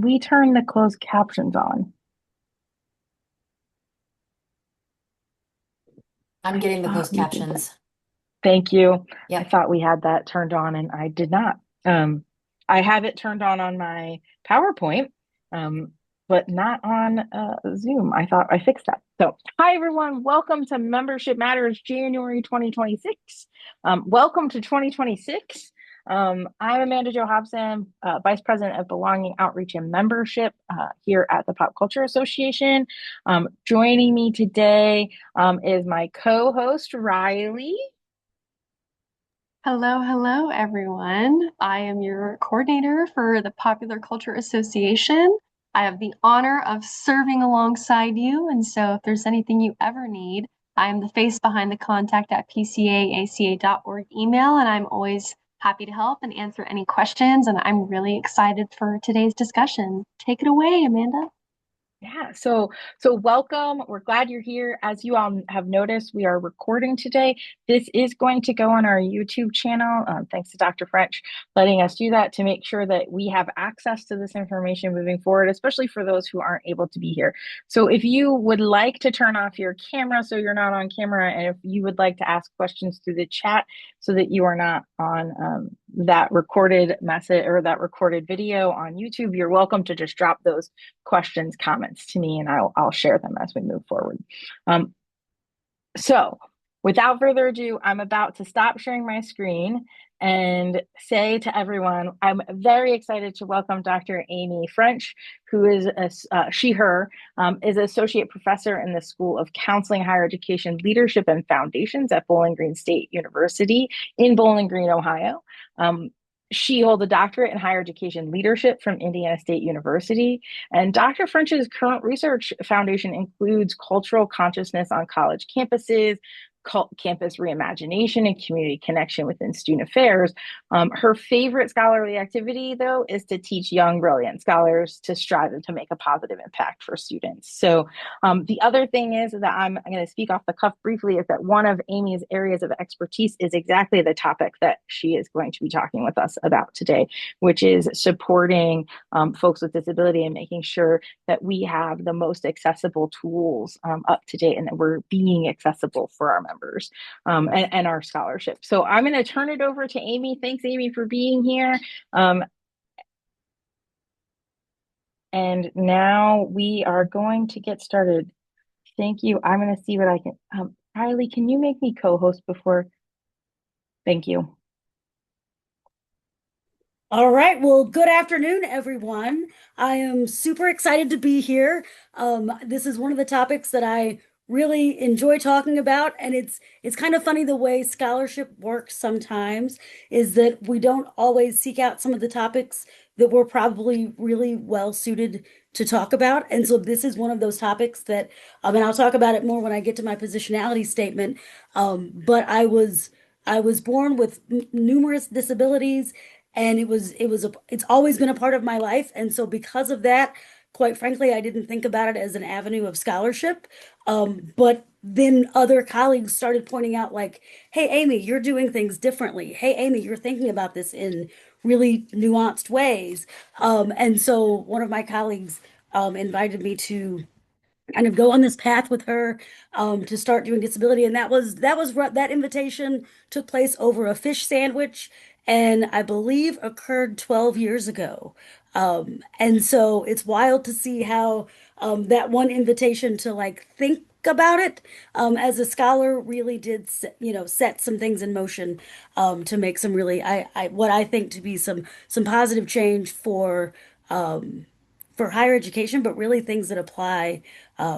We turn the closed captions on. I'm I getting the thought closed we did that. captions. Thank you. I Yep. thought we had that turned on and I did not. Um, I have it turned on my PowerPoint, um, but not on Zoom. I thought I fixed that. So, hi everyone. Welcome to Membership Matters January 2026. Welcome to 2026. I'm Amanda Jo Hobson, Vice President of Belonging, Outreach, and Membership here at the Pop Culture Association. Joining me today is my co-host, Riley. Hello, hello, everyone. I am your coordinator for the Popular Culture Association. I have the honor of serving alongside you, and so if there's anything you ever need, I am the face behind the contact at PCAACA.org email, and I'm always happy to help and answer any questions, and I'm really excited for today's discussion. Take it away, Amanda. Yeah, so welcome. We're glad you're here. As you all have noticed, we are recording today. This is going to go on our YouTube channel. Thanks to Dr. French letting us do that to make sure that we have access to this information moving forward, especially for those who aren't able to be here. So if you would like to turn off your camera so you're not on camera, and if you would like to ask questions through the chat so that you are not on that recorded message or that recorded video on YouTube, you're welcome to just drop those questions, comments to me, and I'll share them as we move forward. Um, so, without further ado, I'm about to stop sharing my screen and say to everyone, I'm very excited to welcome Dr. Amy French, who is her is associate professor in the School of Counseling, Higher Education, Leadership, and Foundations at Bowling Green State University in Bowling Green, Ohio. She holds a doctorate in higher education leadership from Indiana State University. And Dr. French's current research foundation includes cultural consciousness on college campuses, campus reimagination, and community connection within student affairs. Her favorite scholarly activity, though, is to teach young, brilliant scholars to strive and to make a positive impact for students. So, the other thing is that I'm going to speak off the cuff briefly is that one of Amy's areas of expertise is exactly the topic that she is going to be talking with us about today, which is supporting folks with disability and making sure that we have the most accessible tools up to date and that we're being accessible for our members and our scholarship. So I'm going to turn it over to Amy. Thanks, Amy, for being here. And now we are going to get started. Thank you. I'm going to see what I can. Riley, can you make me co-host before? Thank you. All right. Well, good afternoon, everyone. I am super excited to be here. This is one of the topics that I really enjoy talking about, and it's kind of funny the way scholarship works sometimes is that we don't always seek out some of the topics that we're probably really well suited to talk about. And so this is one of those topics that, and I'll talk about it more when I get to my positionality statement. But I was born with numerous disabilities, and it's always been a part of my life. And so because of that, quite frankly, I didn't think about it as an avenue of scholarship. But then other colleagues started pointing out, like, hey, Amy, you're doing things differently. Hey, Amy, you're thinking about this in really nuanced ways. And so one of my colleagues invited me to kind of go on this path with her to start doing disability. And that invitation took place over a fish sandwich, and I believe occurred 12 years ago. And so it's wild to see how that one invitation to like think about it as a scholar really did set some things in motion to make some really what I think to be some positive change for higher education, but really things that apply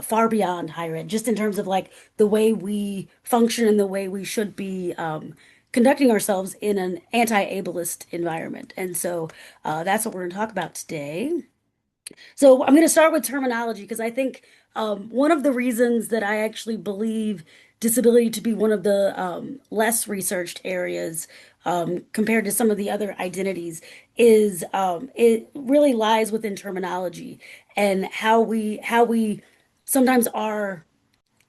far beyond higher ed, just in terms of like the way we function and the way we should be conducting ourselves in an anti-ableist environment. And so that's what we're going to talk about today. So I'm going to start with terminology because I think one of the reasons that I actually believe disability to be one of the less researched areas compared to some of the other identities is it really lies within terminology and how we sometimes are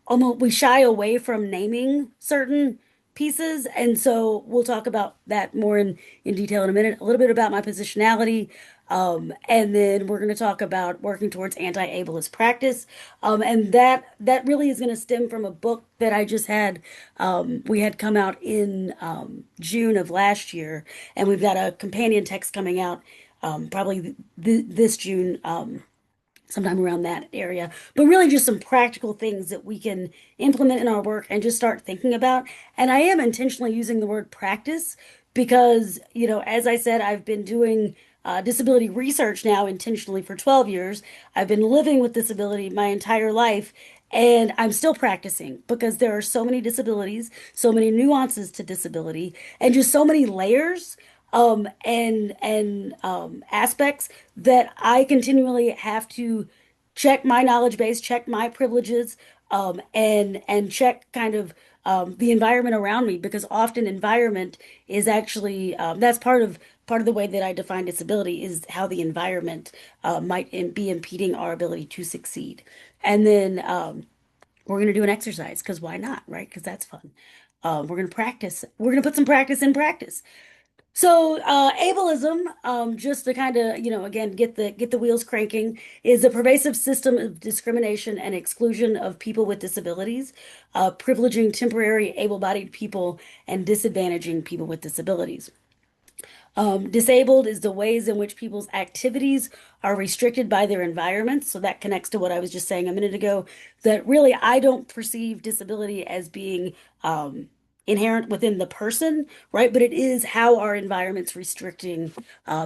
almost we shy away from naming certain pieces. And so we'll talk about that more in detail in a minute. A little bit about my positionality. And then we're going to talk about working towards anti-ableist practice. And that really is going to stem from a book that I just had. We had come out in June of last year, and we've got a companion text coming out probably this June. Sometime around that area, but really just some practical things that we can implement in our work and just start thinking about. And I am intentionally using the word practice because, as I said, I've been doing disability research now intentionally for 12 years. I've been living with disability my entire life. And I'm still practicing because there are so many disabilities, so many nuances to disability, and just so many layers and aspects that I continually have to check my knowledge base, check my privileges, and check kind of the environment around me because often environment is actually that's part of the way that I define disability is how the environment might be impeding our ability to succeed. And then we're going to do an exercise because why not, right? Because that's fun. We're going to practice. We're going to put some practice in practice. So, ableism, just to kind of, again, get the wheels cranking, is a pervasive system of discrimination and exclusion of people with disabilities, privileging temporary able-bodied people and disadvantaging people with disabilities. Disabled is the ways in which people's activities are restricted by their environment. So that connects to what I was just saying a minute ago, that really I don't perceive disability as being inherent within the person, right? But it is how our environment's restricting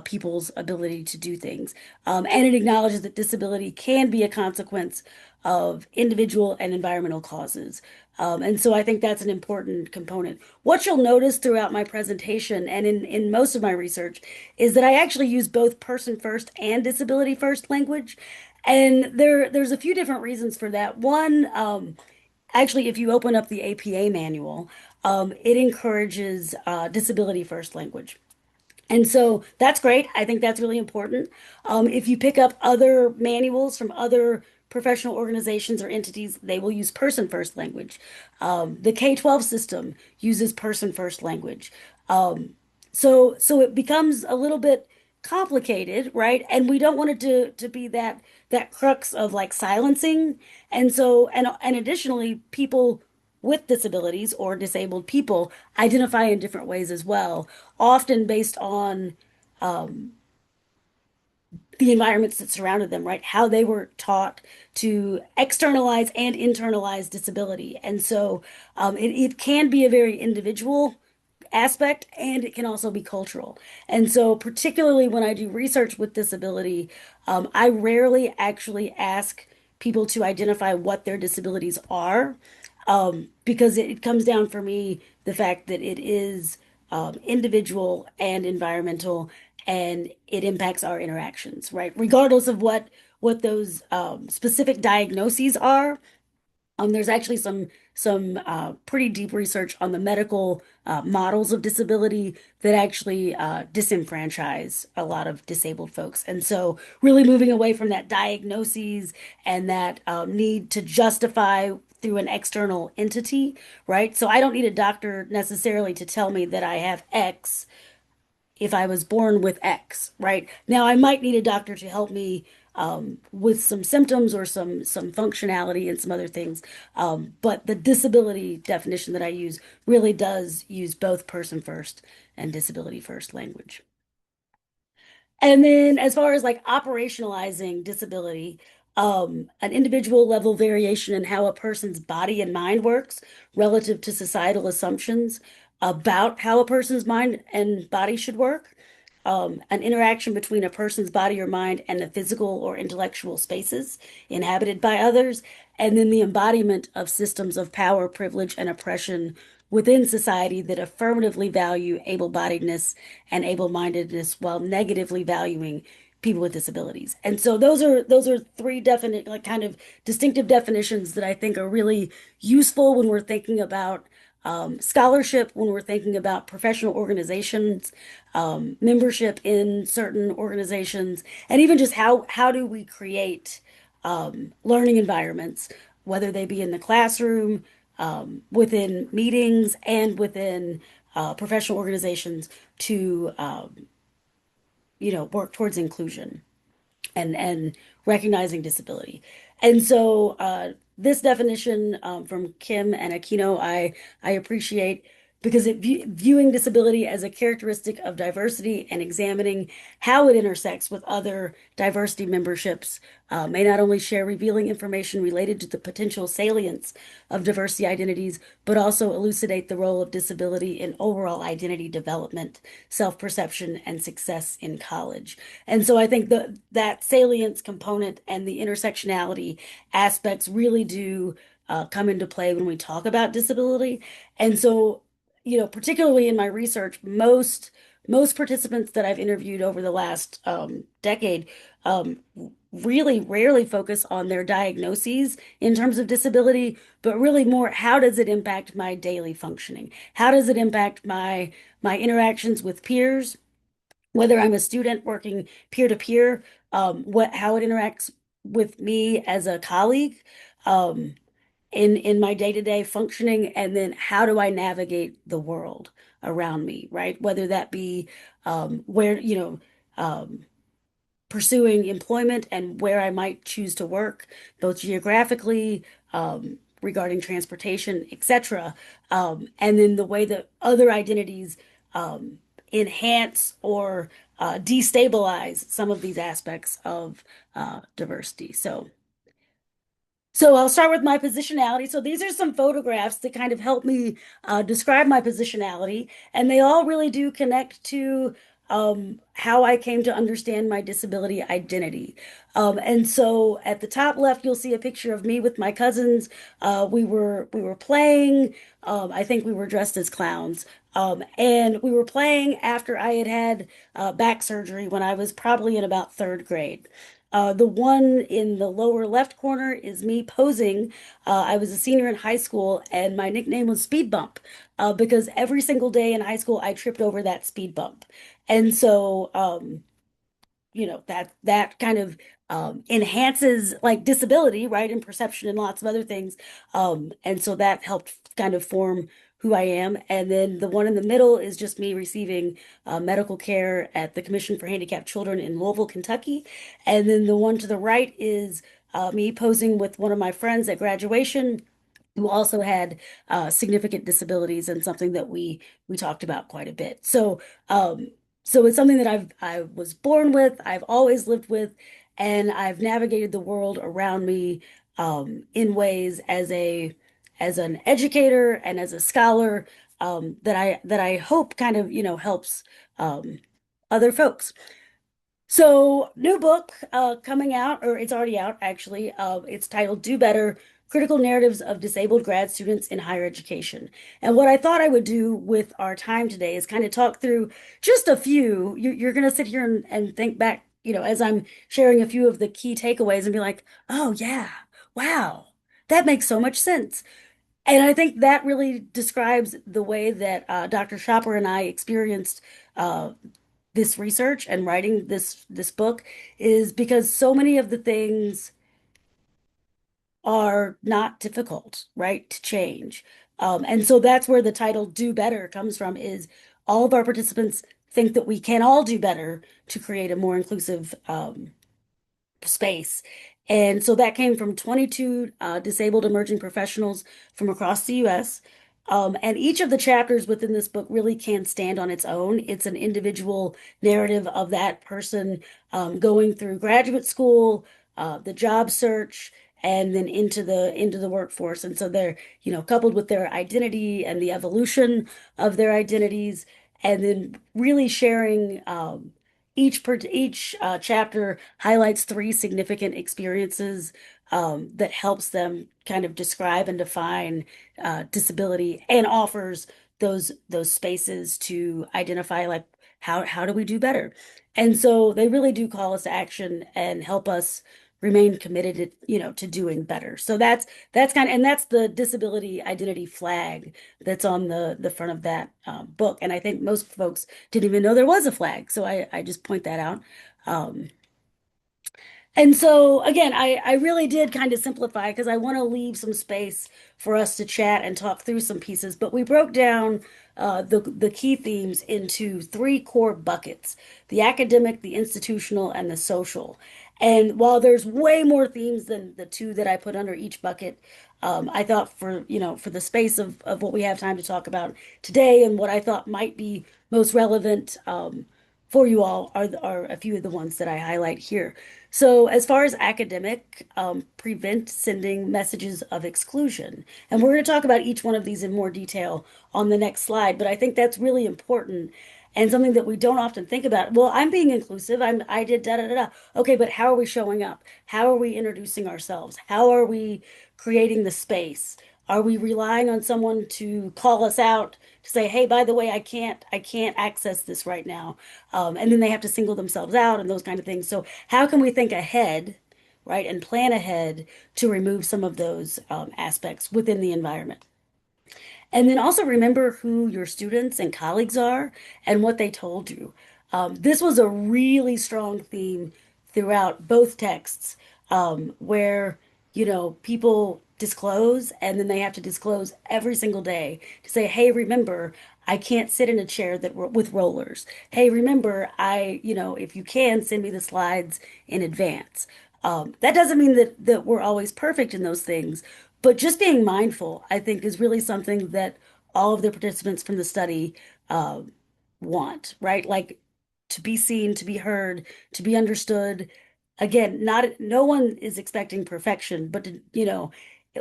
people's ability to do things. And it acknowledges that disability can be a consequence of individual and environmental causes. And so I think that's an important component. What you'll notice throughout my presentation and in most of my research is that I actually use both person first and disability first language. And there's a few different reasons for that. One, actually, if you open up the APA manual, it encourages disability first language. And so that's great. I think that's really important. If you pick up other manuals from other professional organizations or entities, they will use person first language. The K-12 system uses person first language. So it becomes a little bit complicated, right? And we don't want it to be that crux of like silencing. And so and additionally, people with disabilities or disabled people identify in different ways as well, often based on the environments that surrounded them, right? How they were taught to externalize and internalize disability. And so it can be a very individual aspect and it can also be cultural. And so, particularly when I do research with disability, I rarely actually ask people to identify what their disabilities are because it comes down for me the fact that it is individual and environmental and it impacts our interactions, right? Regardless of what those specific diagnoses are, there's actually some pretty deep research on the medical models of disability that actually disenfranchise a lot of disabled folks. And so really moving away from that diagnoses and that need to justify through an external entity, right? So I don't need a doctor necessarily to tell me that I have X if I was born with X, right? Now I might need a doctor to help me with some symptoms or some functionality and some other things. But the disability definition that I use really does use both person first and disability first language. And then as far as like operationalizing disability, an individual level variation in how a person's body and mind works relative to societal assumptions about how a person's mind and body should work, an interaction between a person's body or mind and the physical or intellectual spaces inhabited by others, and then the embodiment of systems of power, privilege, and oppression within society that affirmatively value able-bodiedness and able-mindedness while negatively valuing people with disabilities. And so those are three definite like kind of distinctive definitions that I think are really useful when we're thinking about scholarship, when we're thinking about professional organizations, membership in certain organizations, and even just how do we create learning environments, whether they be in the classroom, within meetings and within professional organizations to work towards inclusion and recognizing disability. And so this definition from Kim and Aquino, I appreciate because viewing disability as a characteristic of diversity and examining how it intersects with other diversity memberships may not only share revealing information related to the potential salience of diversity identities, but also elucidate the role of disability in overall identity development, self-perception, and success in college. And so I think that salience component and the intersectionality aspects really do come into play when we talk about disability. And so, particularly in my research, most participants that I've interviewed over the last decade um, really rarely focus on their diagnoses in terms of disability, but really more how does it impact my daily functioning? How does it impact my interactions with peers? Whether I'm a student working peer to peer, how it interacts with me as a colleague, um, in my day-to-day functioning, and then how do I navigate the world around me, right? Whether that be where, pursuing employment and where I might choose to work, both geographically, regarding transportation, etc. And then the way that other identities um, enhance or destabilize some of these aspects of diversity. So I'll start with my positionality. So these are some photographs that kind of help me describe my positionality, and they all really do connect to how I came to understand my disability identity. And so at the top left, you'll see a picture of me with my cousins. We were playing. I think we were dressed as clowns. And we were playing after I had had back surgery when I was probably in about third grade. The one in the lower left corner is me posing. I was a senior in high school, and my nickname was Speed Bump because every single day in high school I tripped over that speed bump. And so, that kind of enhances like disability, right, and perception and lots of other things. And so that helped kind of form who I am. And then the one in the middle is just me receiving medical care at the Commission for Handicapped Children in Louisville, Kentucky. And then the one to the right is me posing with one of my friends at graduation who also had significant disabilities and something that we talked about quite a bit. So it's something that I was born with, I've always lived with, and I've navigated the world around me in ways as an educator and as a scholar that I hope kind of helps other folks. So, new book coming out, or it's already out actually. It's titled Do Better: Critical Narratives of Disabled Grad Students in Higher Education. And what I thought I would do with our time today is kind of talk through just a few. You're going to sit here and think back, as I'm sharing a few of the key takeaways and be like, oh, yeah, wow, that makes so much sense. And I think that really describes the way that Dr. Shopper and I experienced this research and writing this book is because so many of the things are not difficult, right, to change. And so that's where the title Do Better comes from, is all of our participants think that we can all do better to create a more inclusive space. And so that came from 22 disabled emerging professionals from across the US. And each of the chapters within this book really can stand on its own. It's an individual narrative of that person going through graduate school, the job search, and then into the workforce. And so they're, coupled with their identity and the evolution of their identities, and then really sharing each chapter highlights three significant experiences that helps them kind of describe and define disability and offers those spaces to identify like how do we do better. And so they really do call us to action and help us remain committed to doing better. So that's kind of, and that's the disability identity flag that's on the front of that book. And I think most folks didn't even know there was a flag. So I just point that out. Um, And so again, I really did kind of simplify because I want to leave some space for us to chat and talk through some pieces. But we broke down the key themes into three core buckets: the academic, the institutional, and the social. And while there's way more themes than the two that I put under each bucket, I thought for for the space of what we have time to talk about today and what I thought might be most relevant for you all are a few of the ones that I highlight here. So, as far as academic, prevent sending messages of exclusion. And we're going to talk about each one of these in more detail on the next slide, but I think that's really important and something that we don't often think about. Well, I'm being inclusive. I did da da da da. Okay, but how are we showing up? How are we introducing ourselves? How are we creating the space? Are we relying on someone to call us out to say, "Hey, by the way, I can't access this right now," and then they have to single themselves out and those kind of things. So, how can we think ahead, right, and plan ahead to remove some of those aspects within the environment? And then also remember who your students and colleagues are and what they told you. This was a really strong theme throughout both texts, where, people disclose and then they have to disclose every single day to say, hey, remember, I can't sit in a chair with rollers. Hey, remember, if you can, send me the slides in advance. That doesn't mean that we're always perfect in those things, but just being mindful, I think, is really something that all of the participants from the study uh, want, right? Like to be seen, to be heard, to be understood. Again, not no one is expecting perfection, but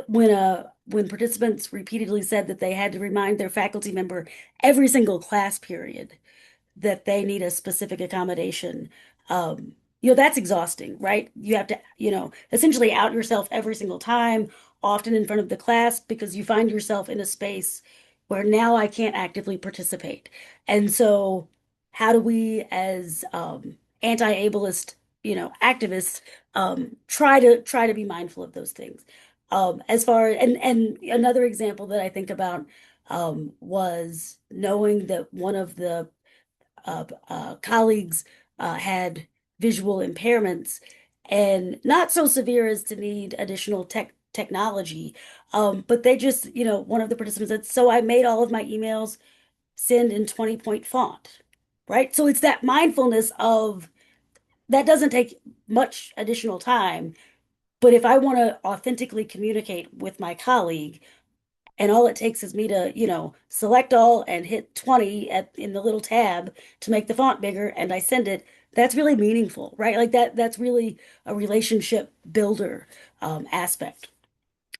when participants repeatedly said that they had to remind their faculty member every single class period that they need a specific accommodation. Um, that's exhausting, right? You have to, essentially out yourself every single time, often in front of the class, because you find yourself in a space where now I can't actively participate. And so, how do we, as anti-ableist, activists, try to be mindful of those things? As far and another example that I think about was knowing that one of the colleagues had visual impairments and not so severe as to need additional technology. But they just, one of the participants said, so I made all of my emails send in 20-point font, right? So it's that mindfulness of that doesn't take much additional time. But if I want to authentically communicate with my colleague, and all it takes is me to, select all and hit 20 in the little tab to make the font bigger and I send it, that's really meaningful, right? Like that's really a relationship builder aspect.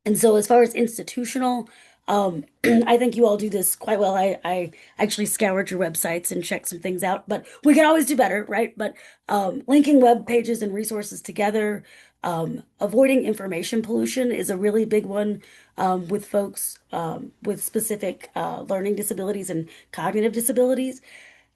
And so as far as institutional, I think you all do this quite well. I actually scoured your websites and checked some things out, but we can always do better, right? But linking web pages and resources together, avoiding information pollution is a really big one with folks with specific learning disabilities and cognitive disabilities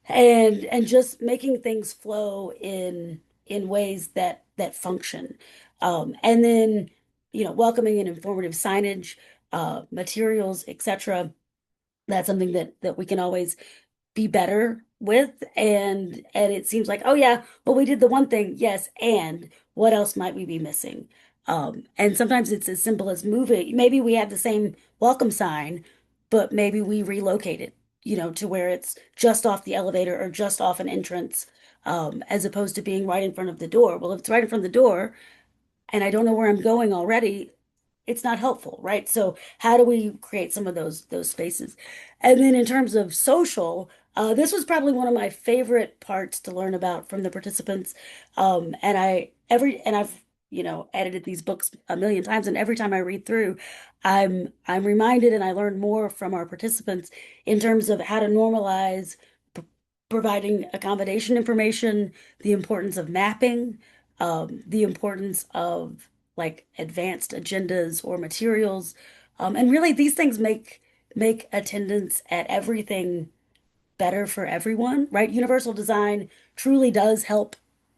and just making things flow in ways that function. And then, welcoming and informative signage, materials, etc. That's something that we can always be better with. And it seems like, oh yeah, well we did the one thing, yes, and what else might we be missing? And sometimes it's as simple as moving. Maybe we have the same welcome sign, but maybe we relocate it, to where it's just off the elevator or just off an entrance, as opposed to being right in front of the door. Well, if it's right in front of the door and I don't know where I'm going already, it's not helpful, right? So how do we create some of those spaces? And then in terms of social, this was probably one of my favorite parts to learn about from the participants. And I've edited these books a million times, and every time I read through, I'm reminded and I learn more from our participants in terms of how to normalize p providing accommodation information, the importance of mapping, the importance of like advanced agendas or materials. And really these things make attendance at everything better for everyone, right? Universal design truly does help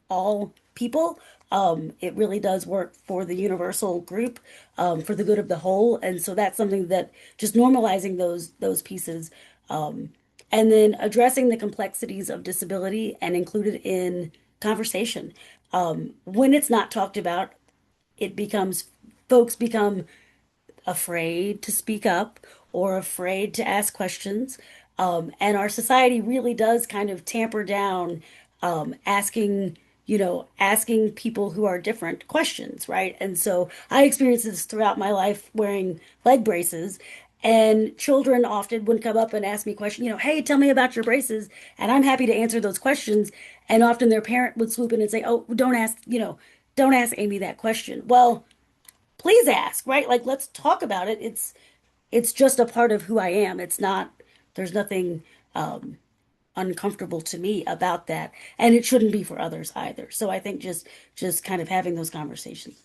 all people. It really does work for the universal group, for the good of the whole. And so that's something that just normalizing those pieces, um, and then addressing the complexities of disability and included in conversation. When it's not talked about, it becomes folks become afraid to speak up or afraid to ask questions. And our society really does kind of tamper down asking people who are different questions, right? And so I experienced this throughout my life wearing leg braces. And children often would come up and ask me questions, hey, tell me about your braces. And I'm happy to answer those questions. And often their parent would swoop in and say, oh, don't ask Amy that question. Well, please ask, right? Like, let's talk about it. It's just a part of who I am. It's not, there's nothing uncomfortable to me about that, and it shouldn't be for others either. So I think just kind of having those conversations.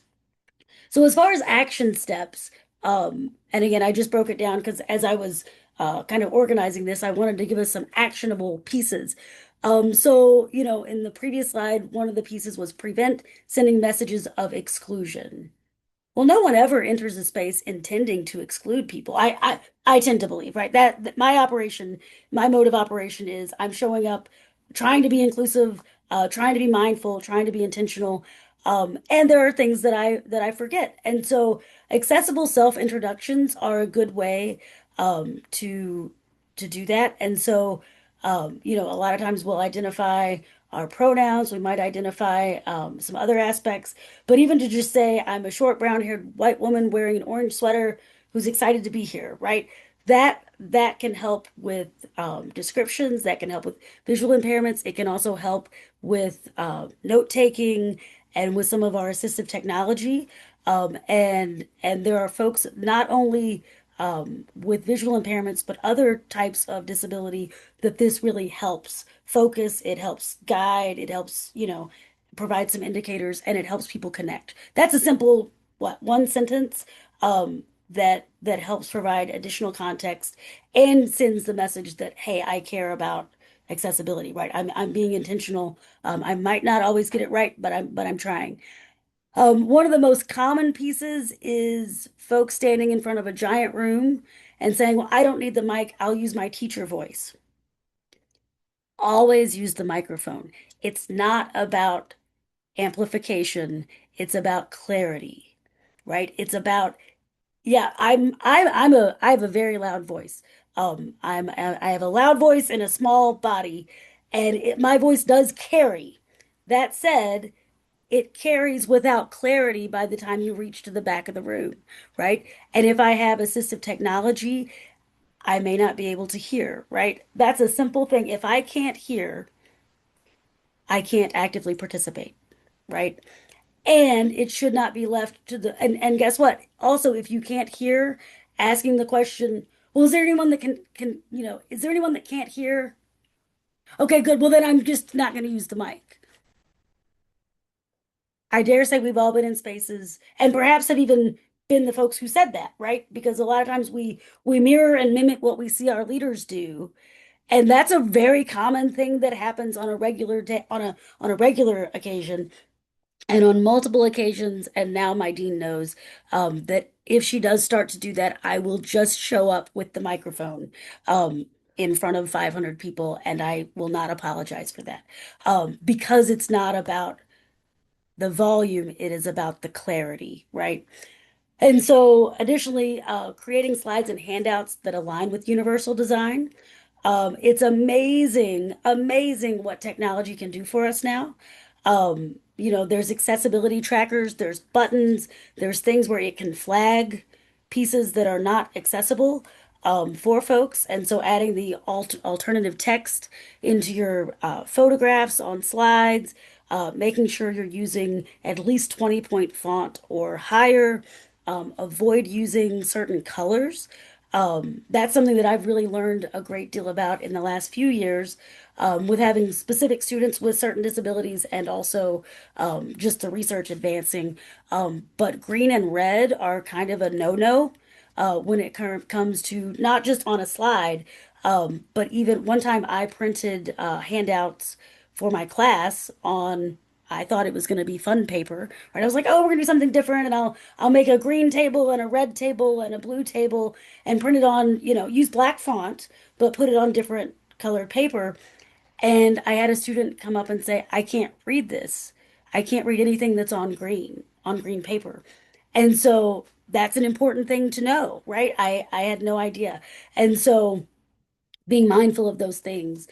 So as far as action steps, and again, I just broke it down because as I was kind of organizing this, I wanted to give us some actionable pieces. So, in the previous slide, one of the pieces was prevent sending messages of exclusion. Well, no one ever enters a space intending to exclude people. I tend to believe, right? That my operation, my mode of operation is I'm showing up, trying to be inclusive, trying to be mindful, trying to be intentional. And there are things that I forget. And so accessible self-introductions are a good way to do that. And so a lot of times we'll identify our pronouns, we might identify some other aspects, but even to just say, I'm a short brown-haired white woman wearing an orange sweater who's excited to be here, right? That can help with descriptions, that can help with visual impairments. It can also help with note taking and with some of our assistive technology. And there are folks not only with visual impairments, but other types of disability that this really helps focus, it helps guide, it helps, provide some indicators, and it helps people connect. That's a simple, one sentence that helps provide additional context and sends the message that, hey, I care about accessibility, right? I'm being intentional. I might not always get it right, but I'm trying. One of the most common pieces is folks standing in front of a giant room and saying, well, I don't need the mic, I'll use my teacher voice. Always use the microphone. It's not about amplification, it's about clarity, right? It's about, yeah, I have a very loud voice. I have a loud voice in a small body, and my voice does carry. That said, it carries without clarity by the time you reach to the back of the room, right? And if I have assistive technology, I may not be able to hear, right? That's a simple thing. If I can't hear, I can't actively participate, right? And it should not be left to and guess what? Also, if you can't hear, asking the question, well, is there anyone that is there anyone that can't hear? Okay, good. Well, then I'm just not going to use the mic. I dare say we've all been in spaces and perhaps have even been the folks who said that, right? Because a lot of times we mirror and mimic what we see our leaders do. And that's a very common thing that happens on a regular day, on a regular occasion and on multiple occasions. And now my dean knows that if she does start to do that, I will just show up with the microphone in front of 500 people, and I will not apologize for that because it's not about the volume, it is about the clarity, right? And so, additionally, creating slides and handouts that align with universal design. It's amazing, amazing what technology can do for us now. There's accessibility trackers, there's buttons, there's things where it can flag pieces that are not accessible for folks. And so adding the alternative text into your photographs on slides, making sure you're using at least 20-point font or higher, avoid using certain colors. That's something that I've really learned a great deal about in the last few years with having specific students with certain disabilities and also just the research advancing. But green and red are kind of a no-no when it comes to not just on a slide, but even one time I printed handouts for my class on I thought it was going to be fun paper, right? I was like, oh, we're going to do something different, and I'll make a green table and a red table and a blue table and print it on, use black font, but put it on different colored paper. And I had a student come up and say, I can't read this. I can't read anything that's on green paper. And so that's an important thing to know, right? I had no idea. And so being mindful of those things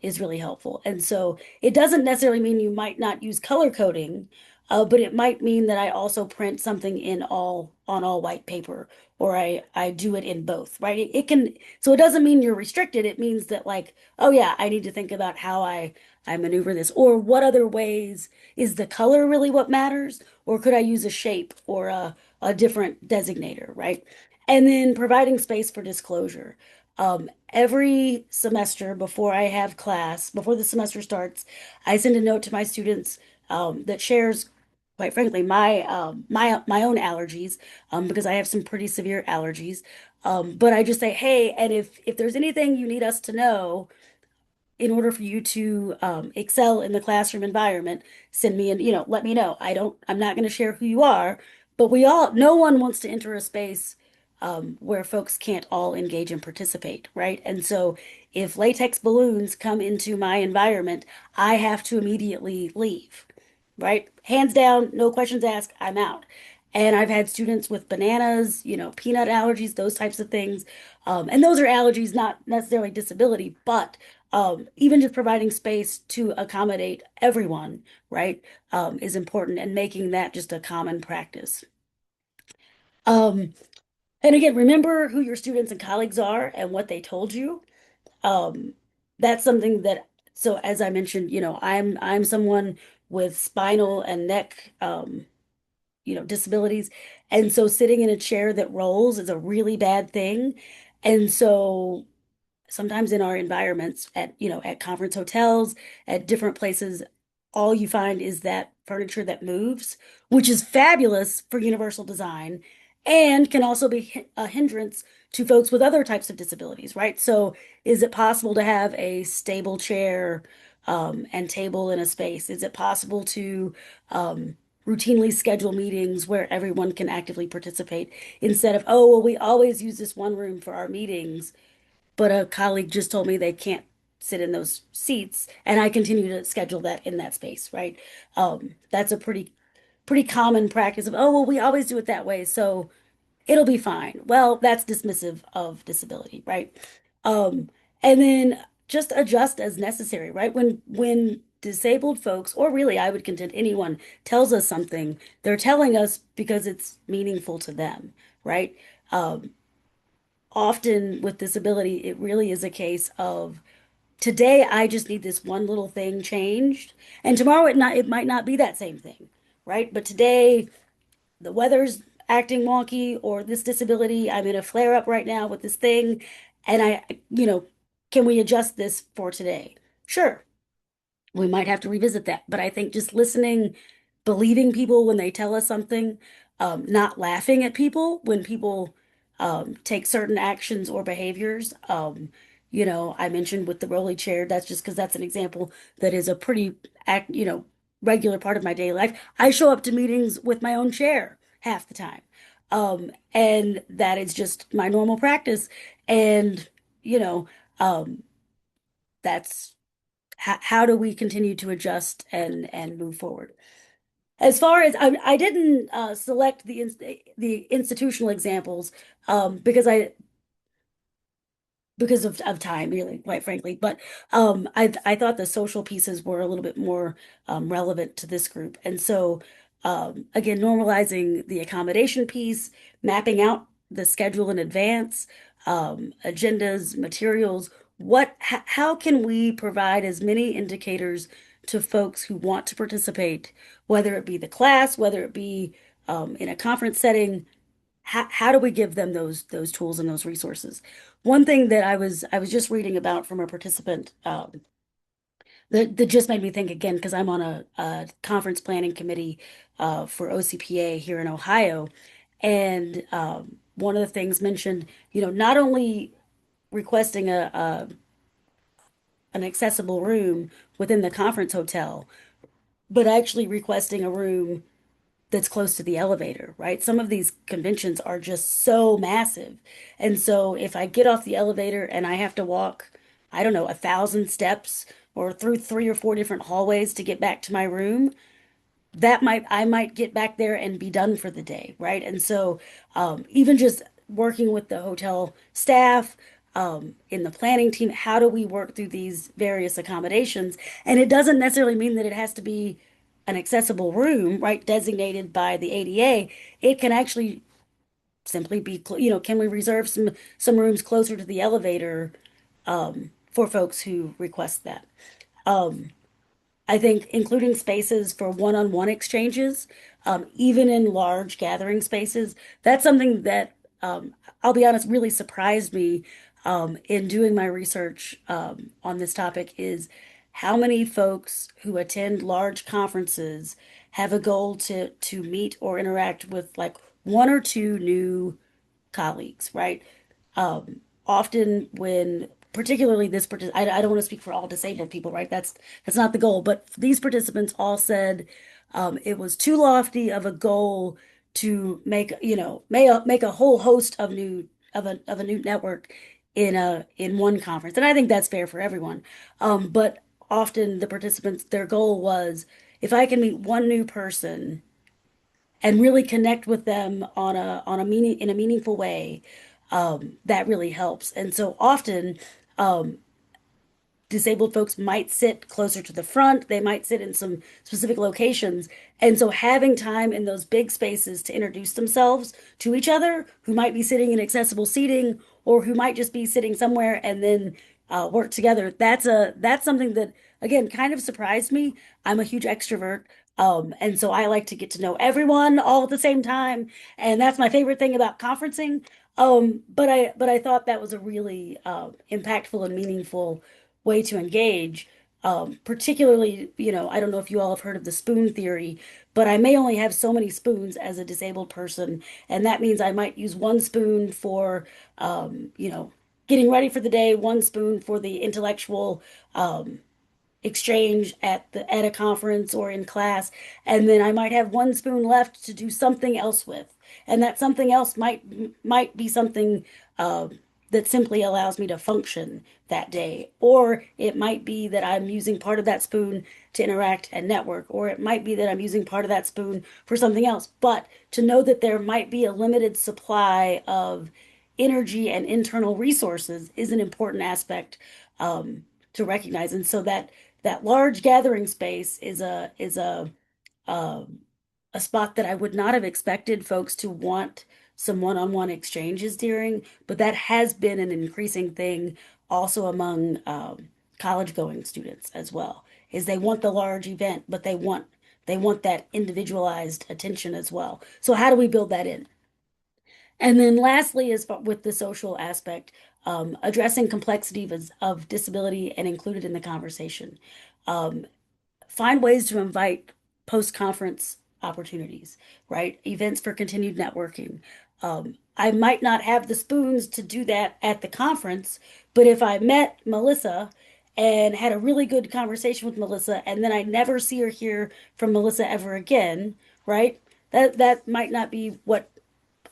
is really helpful. And so it doesn't necessarily mean you might not use color coding, but it might mean that I also print something in all white paper, or I do it in both, right? It can, so it doesn't mean you're restricted. It means that like, oh yeah, I need to think about how I maneuver this, or what other ways is the color really what matters, or could I use a shape or a different designator, right? And then providing space for disclosure. Every semester before I have class, before the semester starts, I send a note to my students that shares, quite frankly, my own allergies because I have some pretty severe allergies. But I just say, hey, and if there's anything you need us to know, in order for you to excel in the classroom environment, send me and let me know. I'm not going to share who you are, but no one wants to enter a space where folks can't all engage and participate, right? And so if latex balloons come into my environment, I have to immediately leave, right? Hands down, no questions asked, I'm out. And I've had students with bananas, peanut allergies, those types of things. And those are allergies, not necessarily disability, but even just providing space to accommodate everyone, right, is important and making that just a common practice. Um, and again, remember who your students and colleagues are and what they told you. Um, that's something that, so as I mentioned, I'm someone with spinal and neck, disabilities. And so sitting in a chair that rolls is a really bad thing. And so sometimes in our environments at conference hotels, at different places, all you find is that furniture that moves, which is fabulous for universal design and can also be a hindrance to folks with other types of disabilities, right? So is it possible to have a stable chair and table in a space? Is it possible to routinely schedule meetings where everyone can actively participate instead of, oh, well, we always use this one room for our meetings, but a colleague just told me they can't sit in those seats, and I continue to schedule that in that space, right? That's a pretty common practice of, oh, well, we always do it that way, so it'll be fine. Well, that's dismissive of disability, right? Um, and then just adjust as necessary, right? When disabled folks, or really I would contend anyone tells us something, they're telling us because it's meaningful to them, right? Um, Often with disability, it really is a case of today I just need this one little thing changed, and tomorrow it might not be that same thing, right? But today the weather's acting wonky, or this disability, I'm in a flare up right now with this thing, and can we adjust this for today? Sure, we might have to revisit that. But I think just listening, believing people when they tell us something, not laughing at people when people take certain actions or behaviors. I mentioned with the rolly chair, that's just because that's an example that is a pretty regular part of my daily life. I show up to meetings with my own chair half the time. And that is just my normal practice. And, you know, um, that's how do we continue to adjust and move forward? As far as I didn't select the institutional examples because of time, really, quite frankly. But I thought the social pieces were a little bit more relevant to this group, and so again, normalizing the accommodation piece, mapping out the schedule in advance, agendas, materials. How can we provide as many indicators to folks who want to participate, whether it be the class, whether it be in a conference setting? How do we give them those tools and those resources? One thing that I was just reading about from a participant that just made me think again, because I'm on a conference planning committee for OCPA here in Ohio, and one of the things mentioned, not only requesting a an accessible room within the conference hotel, but actually requesting a room that's close to the elevator, right? Some of these conventions are just so massive. And so if I get off the elevator and I have to walk, I don't know, 1,000 steps or through 3 or 4 different hallways to get back to my room, I might get back there and be done for the day, right? And so even just working with the hotel staff, in the planning team, how do we work through these various accommodations? And it doesn't necessarily mean that it has to be an accessible room, right, designated by the ADA. It can actually simply be, can we reserve some rooms closer to the elevator for folks who request that? Um, I think including spaces for one-on-one exchanges, even in large gathering spaces, that's something that I'll be honest, really surprised me in doing my research on this topic is how many folks who attend large conferences have a goal to meet or interact with like one or two new colleagues, right? Often when particularly I don't want to speak for all disabled people, right? That's not the goal, but these participants all said it was too lofty of a goal to make, make a whole host of a new network in one conference. And I think that's fair for everyone. But often the participants, their goal was if I can meet one new person and really connect with them on a meaningful way, that really helps. And so often, um, disabled folks might sit closer to the front. They might sit in some specific locations. And so having time in those big spaces to introduce themselves to each other, who might be sitting in accessible seating or who might just be sitting somewhere and then work together. That's something that again kind of surprised me. I'm a huge extrovert. And so I like to get to know everyone all at the same time. And that's my favorite thing about conferencing. But I thought that was a really impactful and meaningful way to engage. Particularly, I don't know if you all have heard of the spoon theory, but I may only have so many spoons as a disabled person, and that means I might use one spoon for, getting ready for the day, one spoon for the intellectual, exchange at a conference or in class, and then I might have one spoon left to do something else with, and that something else might be something uh, that simply allows me to function that day, or it might be that I'm using part of that spoon to interact and network, or it might be that I'm using part of that spoon for something else. But to know that there might be a limited supply of energy and internal resources is an important aspect to recognize, and so that large gathering space um, a spot that I would not have expected folks to want some one-on-one exchanges during, but that has been an increasing thing also among college-going students as well, is they want the large event, but they want that individualized attention as well. So how do we build that in? And then lastly is with the social aspect, addressing complexity of disability and included in the conversation. Um, Find ways to invite post-conference opportunities, right? Events for continued networking. I might not have the spoons to do that at the conference, but if I met Melissa and had a really good conversation with Melissa, and then I never see or hear from Melissa ever again, right? That might not be what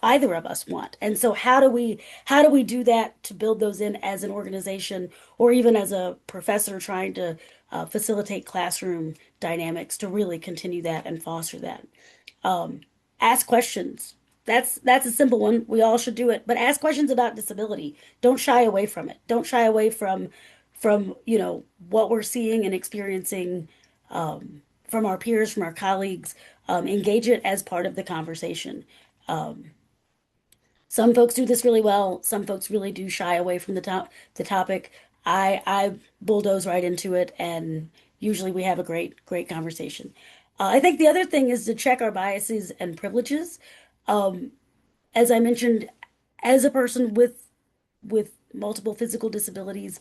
either of us want. And so how do we do that to build those in as an organization or even as a professor trying to facilitate classroom dynamics to really continue that and foster that? Um, Ask questions. That's a simple one. We all should do it, but ask questions about disability. Don't shy away from it. Don't shy away from what we're seeing and experiencing from our peers, from our colleagues. Engage it as part of the conversation. Um, some folks do this really well. Some folks really do shy away from the topic. I bulldoze right into it, and usually we have a great conversation. I think the other thing is to check our biases and privileges. Um, as I mentioned, as a person with multiple physical disabilities,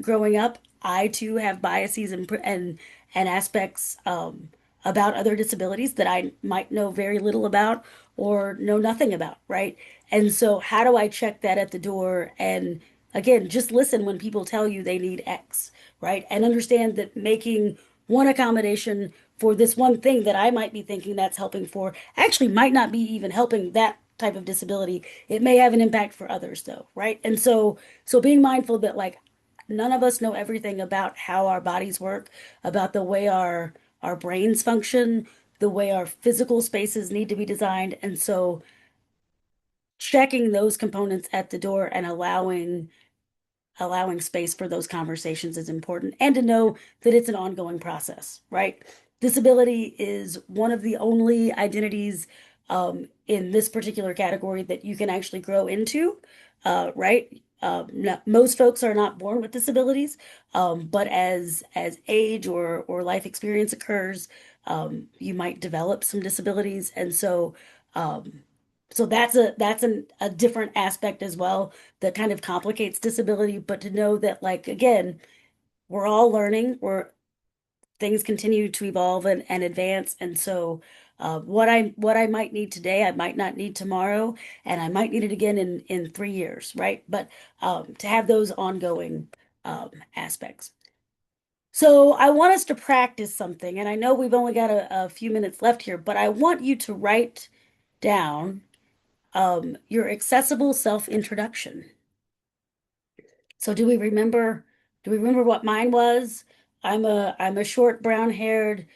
growing up, I too have biases and aspects about other disabilities that I might know very little about or know nothing about, right? And so, how do I check that at the door? And again, just listen when people tell you they need X, right? And understand that making one accommodation for this one thing that I might be thinking that's helping for actually might not be even helping that type of disability. It may have an impact for others though, right? And so being mindful that like none of us know everything about how our bodies work, about the way our brains function. the way our physical spaces need to be designed. And so checking those components at the door and allowing space for those conversations is important and to know that it's an ongoing process, right? Disability is one of the only identities in this particular category that you can actually grow into, right? Most folks are not born with disabilities, but as age or life experience occurs, you might develop some disabilities, and um, so a different aspect as well that kind of complicates disability, but to know that like again, we're all learning, we're things continue to evolve and advance. And so what I might need today, I might not need tomorrow, and I might need it again in 3 years, right? But to have those ongoing aspects. So I want us to practice something, and I know we've only got a few minutes left here, but I want you to write down your accessible self-introduction. So do we remember what mine was? I'm a short brown-haired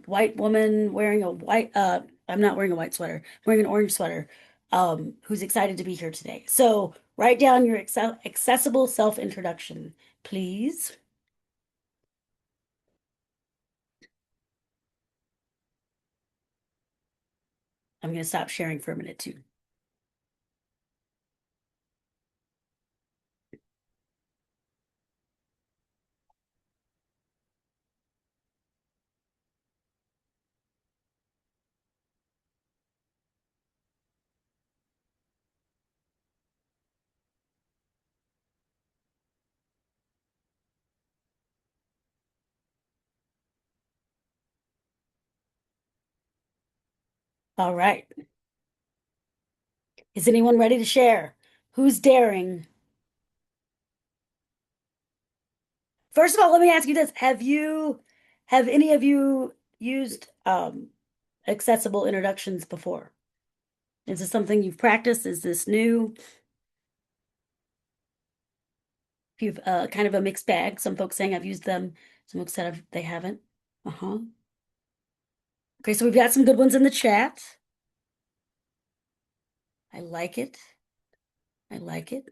white woman wearing a white I'm not wearing a white sweater, I'm wearing an orange sweater, who's excited to be here today. So write down your accessible self-introduction, please. I'm going to stop sharing for a minute too. All right. Is anyone ready to share? Who's daring? First of all, let me ask you this. Have any of you used accessible introductions before? Is this something you've practiced? Is this new? If you've kind of a mixed bag. Some folks saying I've used them, some folks said they haven't. Uh-huh. Okay, so we've got some good ones in the chat. I like it. I like it.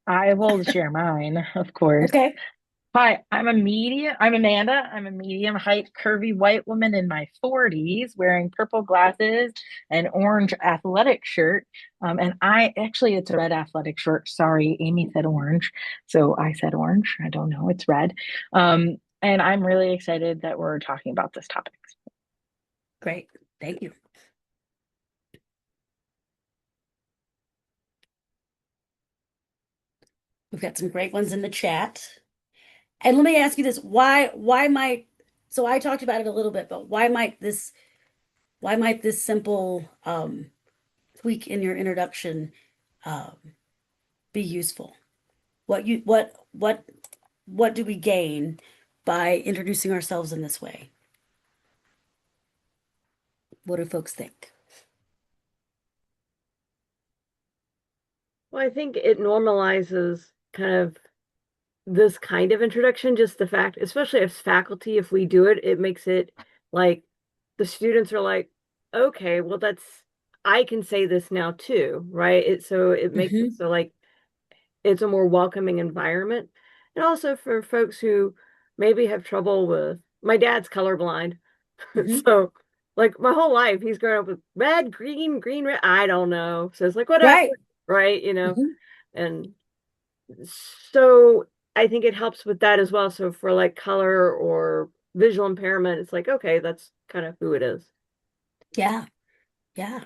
I will share mine, of course. Okay. Hi, I'm Amanda. I'm a medium height, curvy white woman in my 40s wearing purple glasses and orange athletic shirt. And it's a red athletic shirt. Sorry, Amy said orange. So I said orange. I don't know. It's red. And I'm really excited that we're talking about this topic. Great. Thank you. We've got some great ones in the chat. And let me ask you this, why might so I talked about it a little bit, but why might this simple tweak in your introduction um, be useful? What do we gain by introducing ourselves in this way? What do folks think? Well, I think it normalizes kind of this kind of introduction, just the fact, especially as faculty, if we do it, it makes it like the students are like, okay, well, I can say this now too, right? It makes it Hmm. so like it's a more welcoming environment. And also for folks who maybe have trouble with, my dad's colorblind. Hmm. So like my whole life he's grown up with red, green, green, red. I don't know. So it's like whatever, Right. right? Hmm. And so I think it helps with that as well. So for like color or visual impairment, it's like, okay, that's kind of who it is. Yeah. Yeah.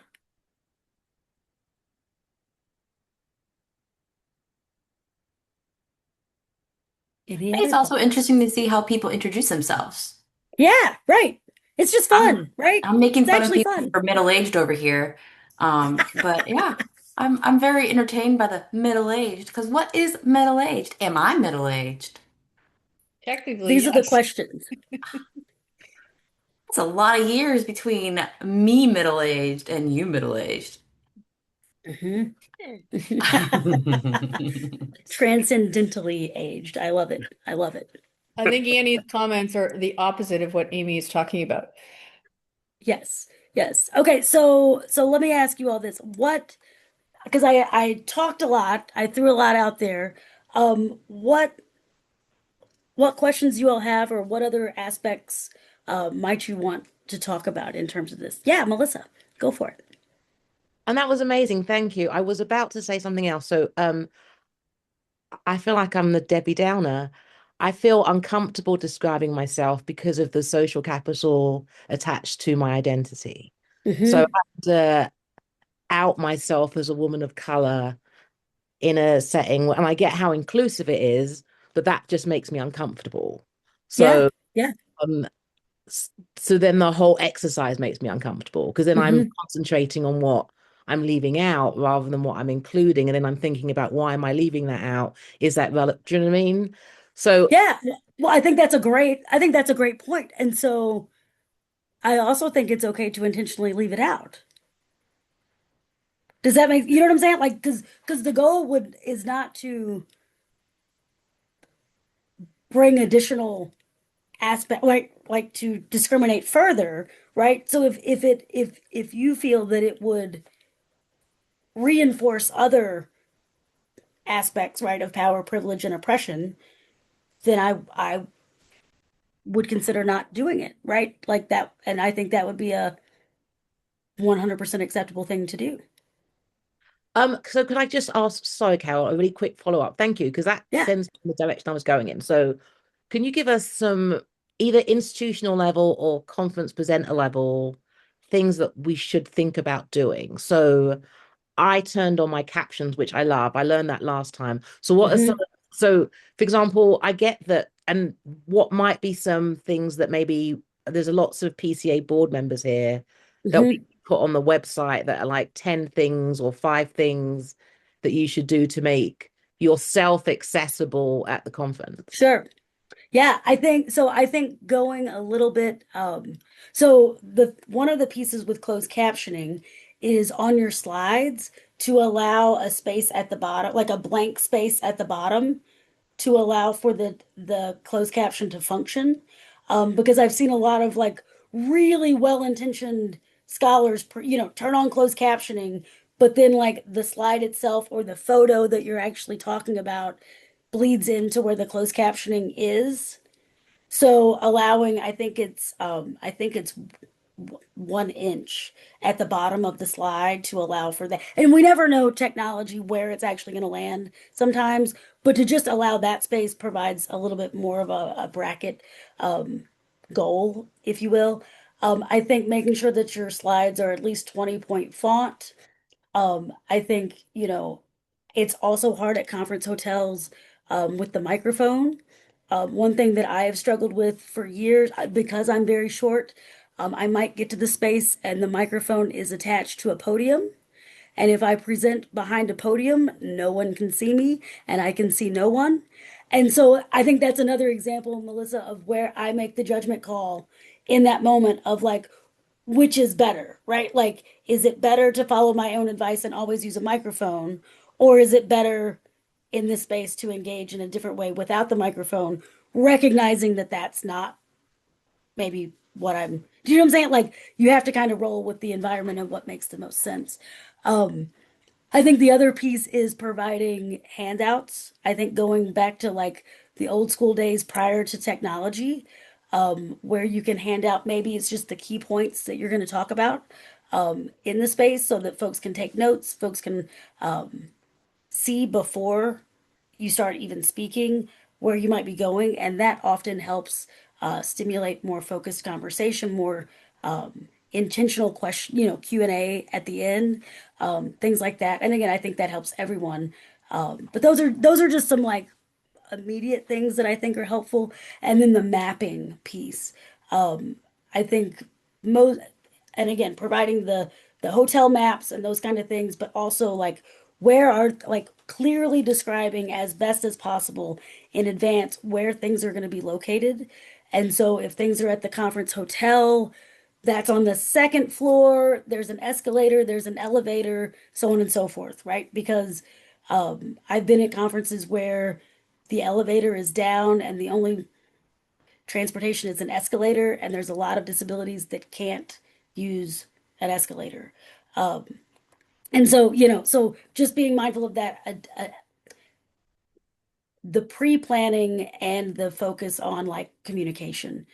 Any It's other also thoughts? interesting to see how people introduce themselves. Yeah, right. It's just I'm fun, right? I'm It's making fun of actually people fun. who are middle-aged over here. But yeah, I'm very entertained by the middle-aged because what is middle-aged? Am I middle-aged? Technically, These are the yes. questions. It's a lot of years between me middle-aged and you middle-aged. Mhm. Transcendentally aged. I love it. I love it. I think Annie's comments are the opposite of what Amy is talking about. Yes. Yes. Okay, so let me ask you all this. What, because I talked a lot, I threw a lot out there. What questions you all have, or what other aspects might you want to talk about in terms of this? Yeah, Melissa, go for it. And that was amazing. Thank you. I was about to say something else. So, I feel like I'm the Debbie Downer. I feel uncomfortable describing myself because of the social capital attached to my identity. So Hmm. I have to out myself as a woman of color in a setting, and I get how inclusive it is, but that just makes me uncomfortable. Yeah. So, Yeah. um, so then the whole exercise makes me uncomfortable because then I'm Hmm. concentrating on what I'm leaving out rather than what I'm including. And then I'm thinking about why am I leaving that out? Is that relevant? Do you know what I mean? So, Yeah. Well, I think that's a great point. And so I also think it's okay to intentionally leave it out. Does that make, you know what I'm saying? Like, because the goal would is not to bring additional aspect, like to discriminate further, right? So if you feel that it would reinforce other aspects, right, of power, privilege, and oppression, then I would consider not doing it, right? Like that, and I think that would be a 100% acceptable thing to do. so could I just ask, sorry, Carol, a really quick follow-up? Thank you, because that Yeah. sends me in the direction I was going in. So, can you give us some either institutional level or conference presenter level things that we should think about doing? So, I turned on my captions, which I love. I learned that last time. So what are some, Hmm. so for example, I get that, and what might be some things that maybe there's a lots of PCA board members here that we Hmm. put on the website that are like 10 things or 5 things that you should do to make yourself accessible at the conference. Sure. Yeah, I think so. I think going a little bit, so the one of the pieces with closed captioning is on your slides to allow a space at the bottom, like a blank space at the bottom to allow for the closed caption to function. Because I've seen a lot of like really well-intentioned scholars, turn on closed captioning, but then like the slide itself or the photo that you're actually talking about bleeds into where the closed captioning is. So allowing, I think it's 1 inch at the bottom of the slide to allow for that. And we never know technology where it's actually going to land sometimes, but to just allow that space provides a little bit more of a bracket um, goal, if you will. I think making sure that your slides are at least 20-point font. I think, it's also hard at conference hotels with the microphone. One thing that I have struggled with for years, because I'm very short, I might get to the space and the microphone is attached to a podium. And if I present behind a podium, no one can see me and I can see no one. And so I think that's another example, Melissa, of where I make the judgment call in that moment of like, which is better, right? Like, is it better to follow my own advice and always use a microphone? Or is it better in this space to engage in a different way without the microphone, recognizing that that's not maybe what do you know what I'm saying? Like, you have to kind of roll with the environment and what makes the most sense. Um, I think the other piece is providing handouts. I think going back to like the old school days prior to technology, where you can hand out, maybe it's just the key points that you're going to talk about in the space so that folks can take notes, folks can see before you start even speaking where you might be going. And that often helps stimulate more focused conversation, more intentional question, Q&A at the end, things like that. And again, I think that helps everyone. But those are just some like immediate things that I think are helpful. And then the mapping piece. I think most, and again, providing the hotel maps and those kind of things, but also like where are like clearly describing as best as possible in advance where things are going to be located. And so if things are at the conference hotel, that's on the second floor, there's an escalator, there's an elevator, so on and so forth, right? Because I've been at conferences where the elevator is down and the only transportation is an escalator, and there's a lot of disabilities that can't use an escalator. Um, and so, so just being mindful of that, the pre-planning and the focus on like communication,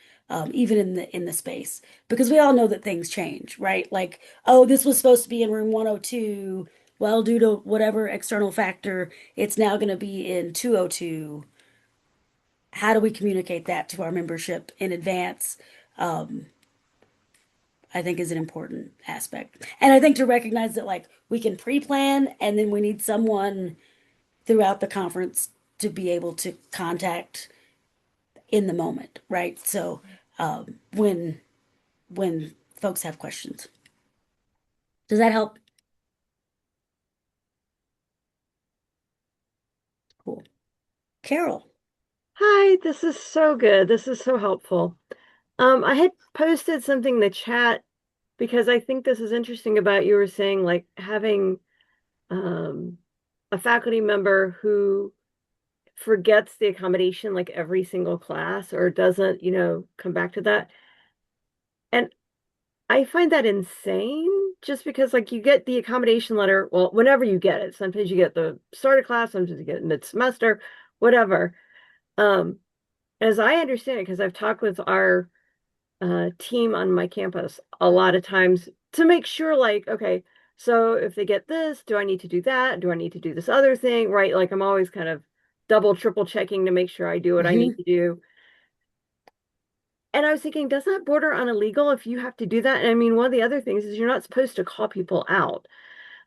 even in the space, because we all know that things change, right? Like, oh, this was supposed to be in room 102. Well, due to whatever external factor, it's now going to be in 202. How do we communicate that to our membership in advance? Um, I think is an important aspect. And I think to recognize that like we can pre-plan and then we need someone throughout the conference to be able to contact in the moment, right? So when folks have questions. Does that help? Cool. Carol. Hi, this is so good. This is so helpful. I had posted something in the chat because I think this is interesting about you were saying like having um, a faculty member who forgets the accommodation like every single class or doesn't, come back to that. And I find that insane just because like you get the accommodation letter, well, whenever you get it. Sometimes you get the start of class, sometimes you get it mid-semester, whatever. Um, as I understand it, because I've talked with our team on my campus a lot of times to make sure, like, okay, so if they get this, do I need to do that? Do I need to do this other thing? Right? Like, I'm always kind of double, triple checking to make sure I do what I need Mhm. to do. And I was thinking, does that border on illegal if you have to do that? And I mean, one of the other things is you're not supposed to call people out.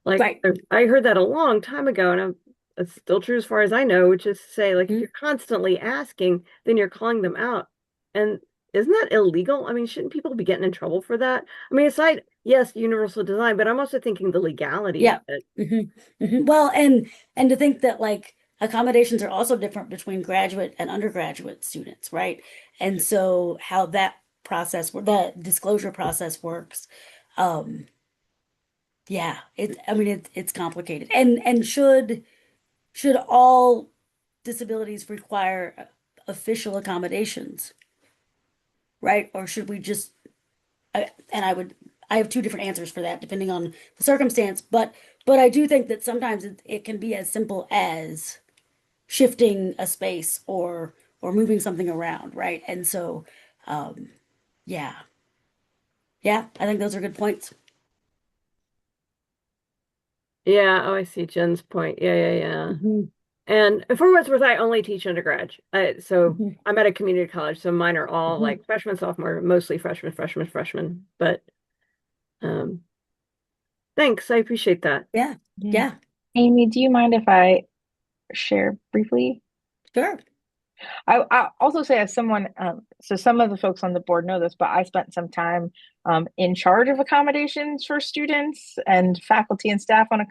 Like Right. I heard that a long time ago, and it's still true as far as I know, which is to say, like, if Mhm. you're constantly asking, then you're calling them out. And isn't that illegal? I mean, shouldn't people be getting in trouble for that? I mean, aside, yes, universal design, but I'm also thinking the legality of Yeah. it. Well, and to think that like accommodations are also different between graduate and undergraduate students, right? And so how that that disclosure process works. Um, yeah, I mean it's complicated. And should all disabilities require official accommodations, right? Or should we just and I have two different answers for that depending on the circumstance, but I do think that sometimes it can be as simple as shifting a space or moving something around, right? And so um yeah. Yeah, I think those are good points. Yeah, oh, I see Jen's point. Yeah, yeah, yeah. Hmm. And for what's worth, I only teach undergrad. So Hmm. I'm at a community college, so mine are all Hmm. like freshman, sophomore, mostly freshman, freshman, freshman. But um, thanks, I appreciate that. Yeah. Yeah. Yeah. Amy, do you mind if I share briefly? Sure. I also say as someone, so some of the folks on the board know this, but I spent some time in charge of accommodations for students and faculty and staff on a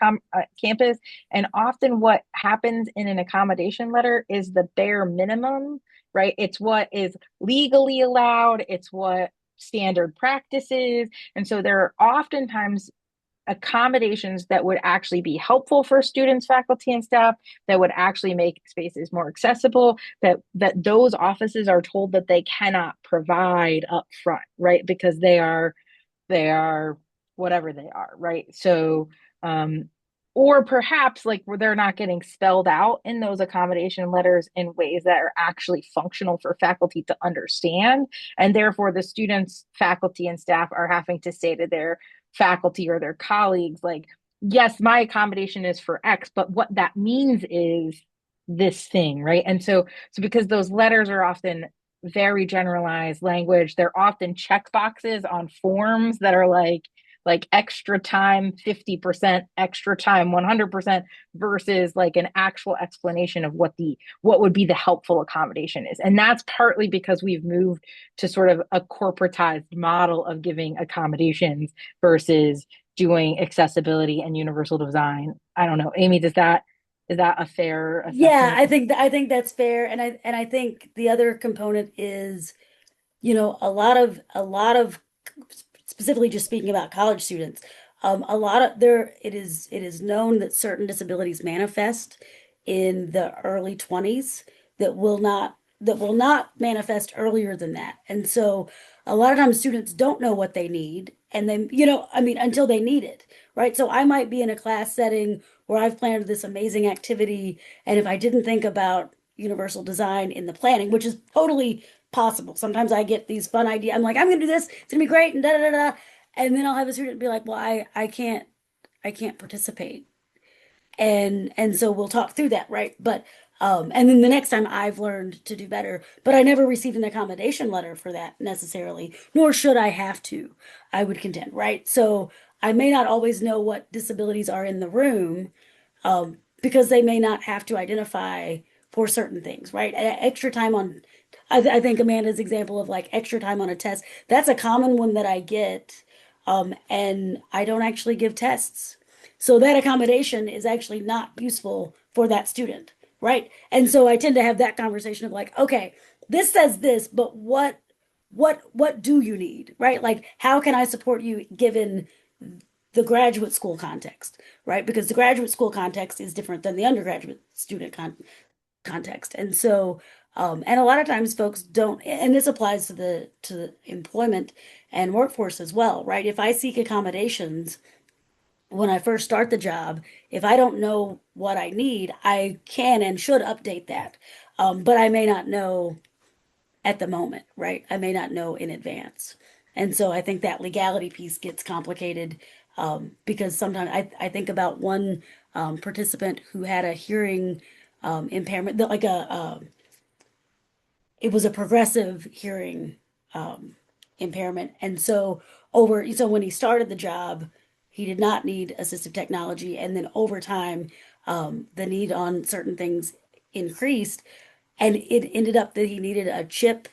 campus. And often what happens in an accommodation letter is the bare minimum, right? It's what is legally allowed, it's what standard practice is. And so there are oftentimes accommodations that would actually be helpful for students, faculty, and staff, that would actually make spaces more accessible, that those offices are told that they cannot provide up front, right? Because they are whatever they are, right? So or perhaps like where they're not getting spelled out in those accommodation letters in ways that are actually functional for faculty to understand. And therefore, the students, faculty, and staff are having to say to their faculty or their colleagues, like, yes, my accommodation is for X, but what that means is this thing, right? And so because those letters are often very generalized language, they're often check boxes on forms that are like extra time 50%, extra time 100%, versus like an actual explanation of what would be the helpful accommodation is. And that's partly because we've moved to sort of a corporatized model of giving accommodations versus doing accessibility and universal design. I don't know, Amy, is that a fair Yeah, assessment? I think that's fair. And I think the other component is, a lot of specifically just speaking about college students, a lot of there it is known that certain disabilities manifest in the early 20s that will not that will not manifest earlier than that. And so a lot of times students don't know what they need and then, I mean, until they need it, right? So I might be in a class setting where I've planned this amazing activity, and if I didn't think about universal design in the planning, which is totally possible. Sometimes I get these fun ideas. I'm like, I'm gonna do this, it's gonna be great, and da da da da. And then I'll have a student be like, well, I can't participate, and so we'll talk through that, right? But and then the next time I've learned to do better, but I never received an accommodation letter for that necessarily, nor should I have to, I would contend, right? So I may not always know what disabilities are in the room, because they may not have to identify for certain things, right? Extra time on, I think Amanda's example of like extra time on a test, that's a common one that I get, and I don't actually give tests. So that accommodation is actually not useful for that student, right? And so I tend to have that conversation of like, okay, this says this, but what do you need, right? Like, how can I support you given the graduate school context, right? Because the graduate school context is different than the undergraduate student context. And so, and a lot of times folks don't, and this applies to the employment and workforce as well, right? If I seek accommodations when I first start the job, if I don't know what I need, I can and should update that. But I may not know at the moment, right? I may not know in advance. And so I think that legality piece gets complicated, because sometimes I think about one participant who had a hearing impairment, like it was a progressive hearing impairment. And so when he started the job, he did not need assistive technology. And then over time, the need on certain things increased. And it ended up that he needed a chip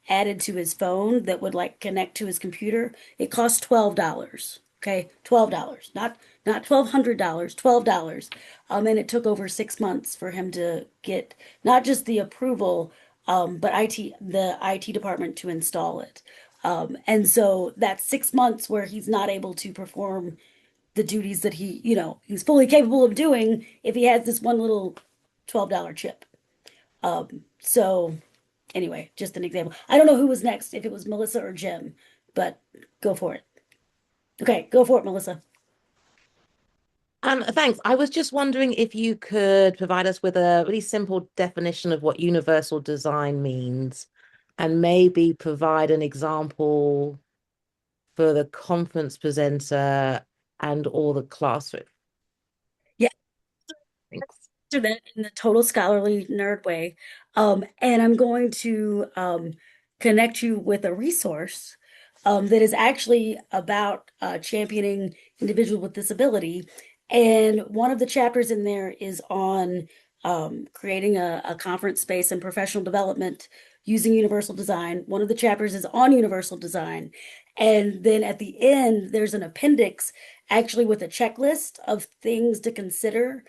added to his phone that would like connect to his computer. It cost $12. Okay, $12, not $1,200, $12. And it took over 6 months for him to get not just the approval, but the IT department to install it. And so that's 6 months where he's not able to perform the duties that he's fully capable of doing if he has this one little $12 chip. So anyway, just an example. I don't know who was next, if it was Melissa or Jim, but go for it. Okay, go for it, Melissa. Thanks. I was just wondering if you could provide us with a really simple definition of what universal design means, and maybe provide an example for the conference presenter and or the classroom. Yeah, Thanks. answer that in the total scholarly nerd way. And I'm going to connect you with a resource that is actually about championing individuals with disability. And one of the chapters in there is on creating a conference space and professional development using universal design. One of the chapters is on universal design. And then at the end, there's an appendix actually with a checklist of things to consider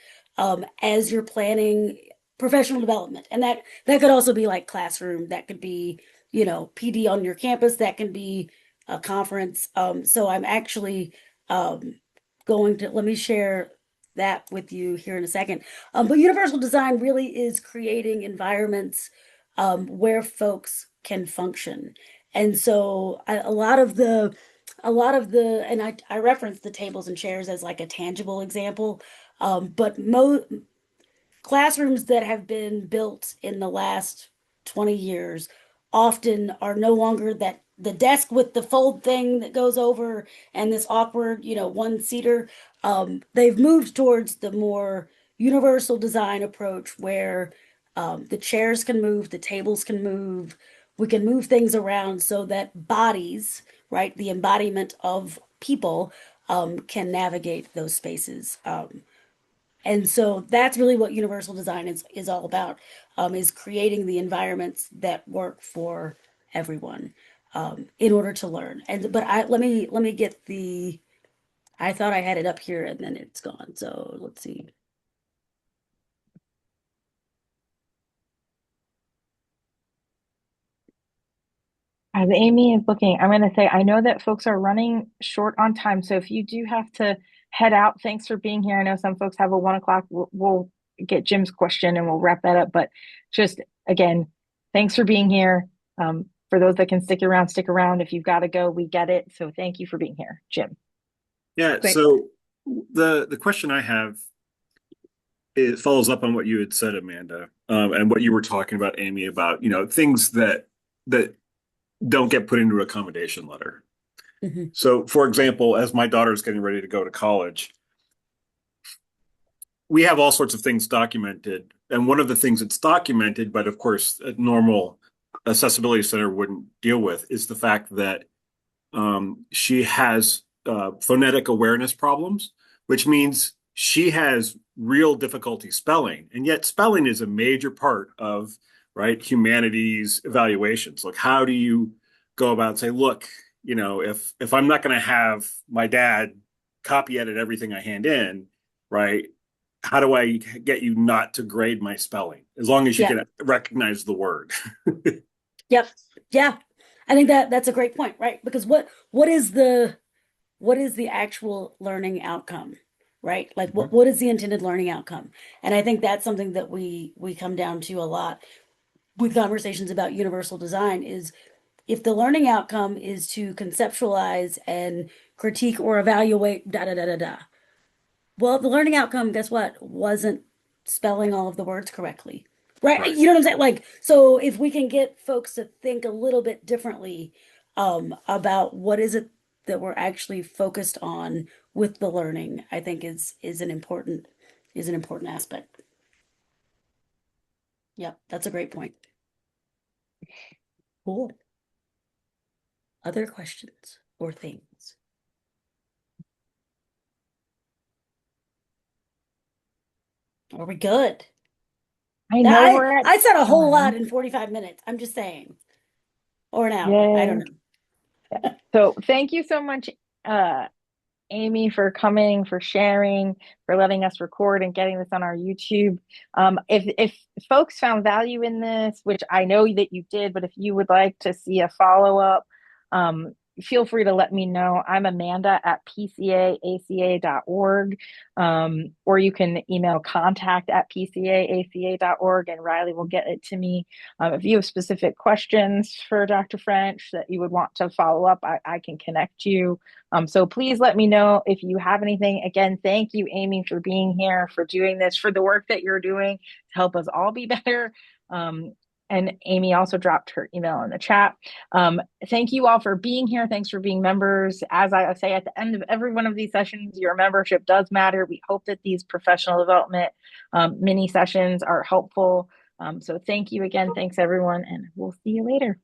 as you're planning professional development. And that could also be like classroom, that could be, PD on your campus, that can be a conference. So I'm actually let me share that with you here in a second. But universal design really is creating environments where folks can function. And so and I reference the tables and chairs as like a tangible example. But classrooms that have been built in the last 20 years often are no longer that the desk with the fold thing that goes over and this awkward, one seater. They've moved towards the more universal design approach where the chairs can move, the tables can move, we can move things around so that bodies, right, the embodiment of people, can navigate those spaces. And so that's really what universal design is all about, is creating the environments that work for everyone, in order to learn. Let me get I thought I had it up here and then it's gone. So let's see. As Amy is looking, I'm going to say, I know that folks are running short on time. So if you do have to head out, thanks for being here. I know some folks have a 1 o'clock. We'll get Jim's question and we'll wrap that up. But just again, Thanks for being here. For those that can stick around, stick around. If you've got to go, we get it. So thank you for being here, Jim. Yeah, Great. so the question I have, it follows up on what you had said, Amanda, and what you were talking about, Amy, about, things that don't get put into an accommodation letter. Mm-hmm. So, for example, as my daughter is getting ready to go to college, we have all sorts of things documented. And one of the things that's documented, but of course, a normal accessibility center wouldn't deal with, is the fact that she has phonetic awareness problems, which means she has real difficulty spelling. And yet spelling is a major part of, right, humanities evaluations. Like, how do you go about and say, look, if I'm not going to have my dad copy edit everything I hand in, right? How do I get you not to grade my spelling as long as you Yeah. can recognize the word? Yep. Yeah. I think that's a great point, right? Because what is the actual learning outcome, right? Like what is the intended learning outcome? And I think that's something that we come down to a lot with conversations about universal design is if the learning outcome is to conceptualize and critique or evaluate da da da da da. Well, the learning outcome, guess what? Wasn't spelling all of the words correctly. Right? Right. You know what I'm saying? Like, so if we can get folks to think a little bit differently about what is it that we're actually focused on with the learning, I think is an important aspect. Yep, that's a great point. Cool. Other questions or things? Are we good? I Now, know we're at I said a whole lot time. in 45 minutes. I'm just saying. Or an hour. I Yay. don't know. So thank you so much, uh, Amy, for coming, for sharing, for letting us record and getting this on our YouTube. If folks found value in this, which I know that you did, but if you would like to see a follow-up, feel free to let me know. I'm Amanda at pcaaca.org, or you can email contact at pcaaca.org and Riley will get it to me. If you have specific questions for Dr. French that you would want to follow up, I can connect you. So please let me know if you have anything. Again, thank you, Amy, for being here, for doing this, for the work that you're doing to help us all be better. And Amy also dropped her email in the chat. Thank you all for being here. Thanks for being members. As I say at the end of every one of these sessions, your membership does matter. We hope that these professional development mini sessions are helpful. So thank you again. Thanks, everyone, and we'll see you later.